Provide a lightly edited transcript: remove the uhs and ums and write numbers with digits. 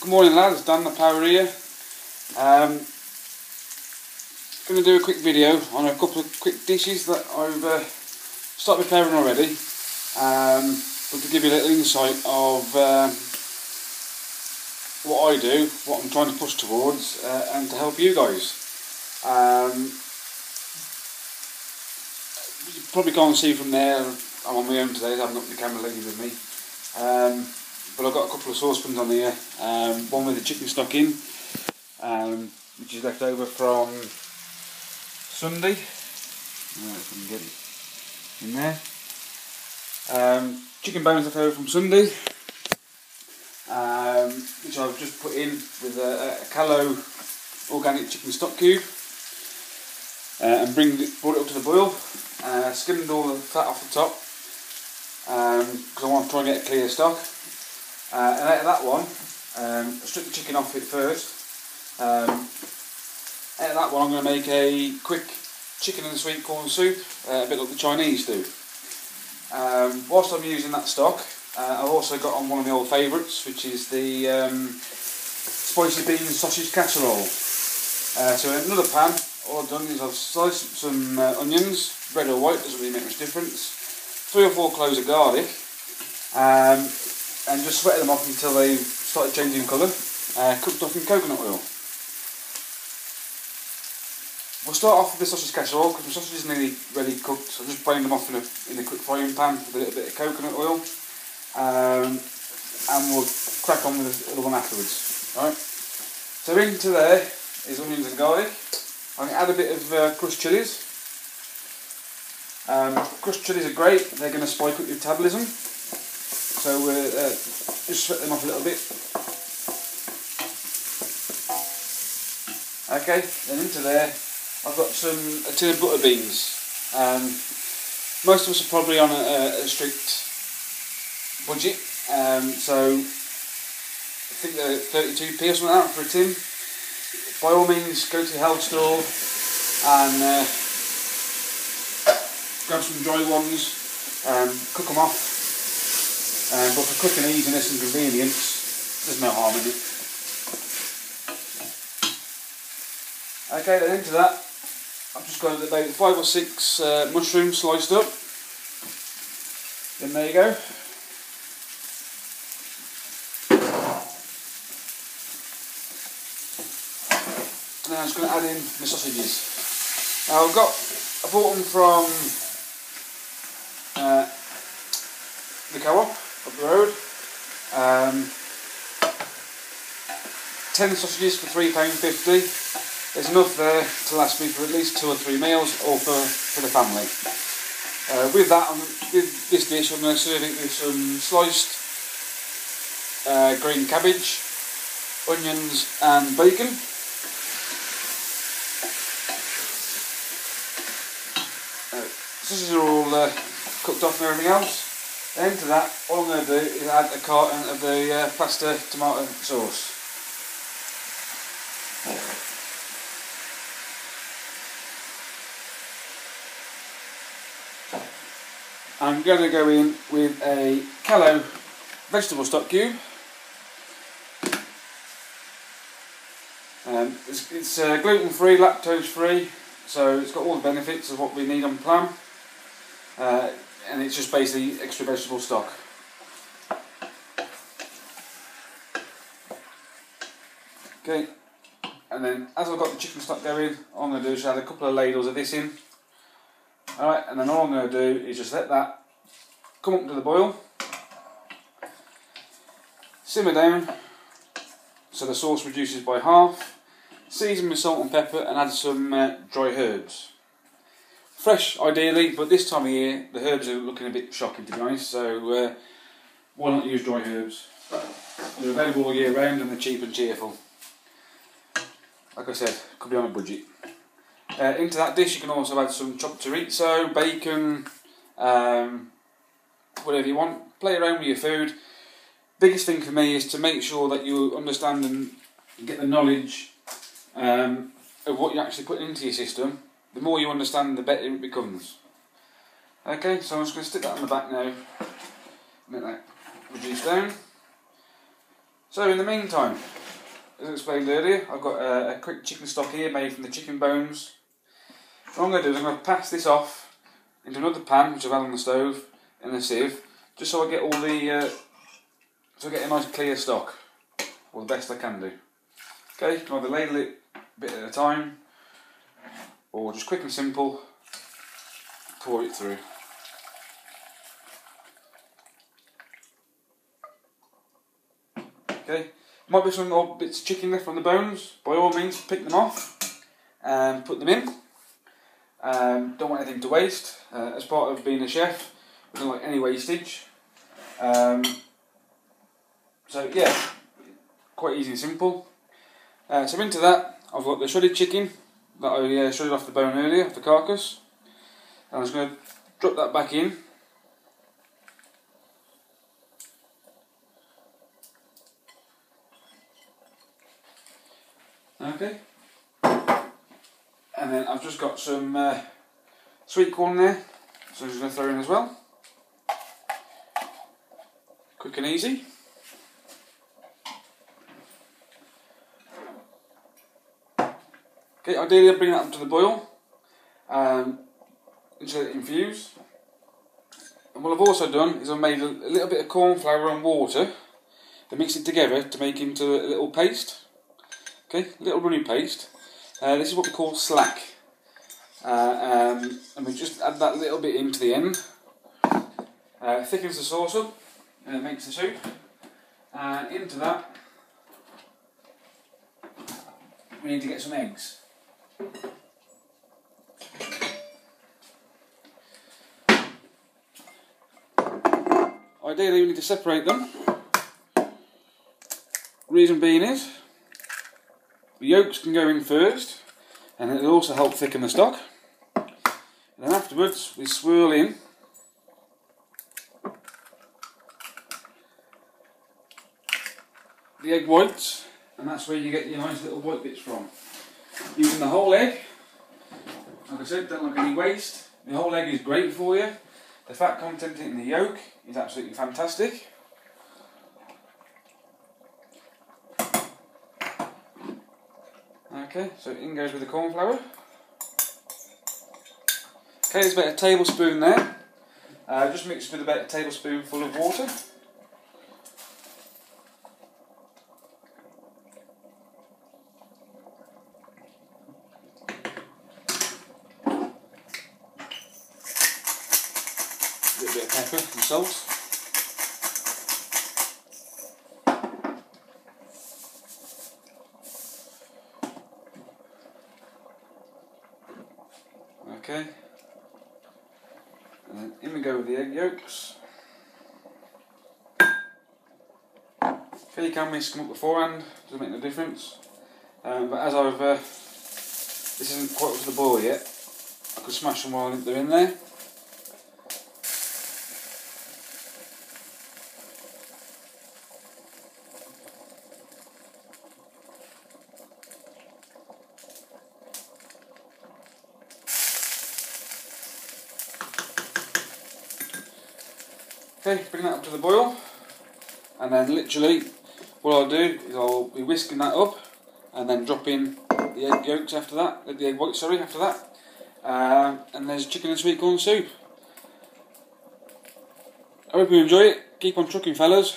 Good morning lads, Dan the Power here. Going to do a quick video on a couple of quick dishes that I've started preparing already, but to give you a little insight of what I do, what I'm trying to push towards, and to help you guys. You probably can't see from there, I'm on my own today, I haven't got the camera lady with me. But I've got a couple of saucepans on here, one with the chicken stock in, which is left over from Sunday. If I can get it in there. Chicken bones left over from Sunday, which I've just put in with a callow organic chicken stock cube, and brought it up to the boil. Skimmed all the fat off the top, because I want to try and get a clear stock. And out of that one, I strip the chicken off it first. Out of that one I'm going to make a quick chicken and sweet corn soup, a bit like the Chinese do. Whilst I'm using that stock, I've also got on one of my old favourites, which is the spicy bean sausage casserole. So in another pan, all I've done is I've sliced some onions, red or white, doesn't really make much difference, 3 or 4 cloves of garlic, and just sweat them off until they've started changing colour, cooked off in coconut oil. We'll start off with the sausage casserole because the sausage is nearly ready cooked, so I'll just brain them off in a quick frying pan with a little bit of coconut oil, and we'll crack on with the other one afterwards. Alright, so into there is onions and garlic. I'm going to add a bit of crushed chillies. Crushed chillies are great, they're going to spike up your metabolism. So just sweat them off a little bit. Okay, then into there I've got a tin of butter beans. Most of us are probably on a strict budget, so I think they're 32p or something like that for a tin. By all means go to the health store and grab some dry ones, cook them off. But for quick and easiness and convenience, there's no harm in it. Okay, then into that, I've just got about 5 or 6 mushrooms sliced up. Then there you go. And then I'm just going to add in my sausages. Now I bought them from the co-op up the road. 10 sausages for £3.50. There's enough there to last me for at least 2 or 3 meals, or for the family. With this dish I'm going to serve it with some sliced green cabbage, onions and bacon. Sausages are all cooked off and everything else. Then to that, all I'm going to do is add a carton of the pasta tomato sauce. I'm going to go in with a callow vegetable stock cube. It's gluten free, lactose free, so it's got all the benefits of what we need on plan. And it's just basically extra vegetable stock. Okay, and then as I've got the chicken stock going, all I'm going to do is add a couple of ladles of this in. Alright, and then all I'm going to do is just let that come up to the boil, simmer down so the sauce reduces by half, season with salt and pepper and add some dry herbs. Fresh ideally, but this time of year the herbs are looking a bit shocking to be honest, so why not use dry herbs? They're available all year round and they're cheap and cheerful. Like I said, could be on a budget. Into that dish you can also add some chopped chorizo, bacon, whatever you want. Play around with your food. Biggest thing for me is to make sure that you understand and get the knowledge of what you're actually putting into your system. The more you understand, the better it becomes. Okay, so I'm just going to stick that on the back now, make that reduce down. So in the meantime, as I explained earlier, I've got a quick chicken stock here made from the chicken bones. What I'm going to do is I'm going to pass this off into another pan which I've had on the stove in a sieve, just so I get all the so I get a nice clear stock, or the best I can do. Okay, you can either ladle it a bit at a time, or just quick and simple, pour it through. Okay, might be some old bits of chicken left on the bones. By all means, pick them off and put them in. Don't want anything to waste. As part of being a chef, we don't like any wastage. So yeah, quite easy and simple. So into that, I've got the shredded chicken that I shredded off the bone earlier, off the carcass. And I'm just going to drop that back in. Okay. And then I've just got some sweet corn there, so I'm just going to throw in as well. Quick and easy. Okay, ideally I'll bring that up to the boil, just let it infuse. And what I've also done is I've made a little bit of corn flour and water and mixed it together to make into a little paste. Okay, a little runny paste. This is what we call slack. And we just add that little bit into the end. Thickens the sauce up and it makes the soup. And into that we need to get some eggs. Ideally we need to separate them. Reason being is the yolks can go in first, and it'll also help thicken the stock. And then afterwards we swirl in the egg whites, and that's where you get your nice little white bits from. Using the whole egg, like I said, don't like any waste. The whole egg is great for you. The fat content in the yolk is absolutely fantastic. Okay, so in goes with the corn flour. Okay, there's about a tablespoon there. Just mixed with about a tablespoonful of water. A little bit of pepper and salt. Okay, and then in we go with the egg yolks. Okay, you can mix them up beforehand, doesn't make no difference. But as I've, this isn't quite up to the boil yet, I could smash them while they're in there. Okay, bring that up to the boil, and then literally what I'll do is I'll be whisking that up and then drop in the egg yolks after that, the egg whites, sorry, after that, and there's chicken and sweet corn soup. I hope you enjoy it. Keep on trucking, fellas.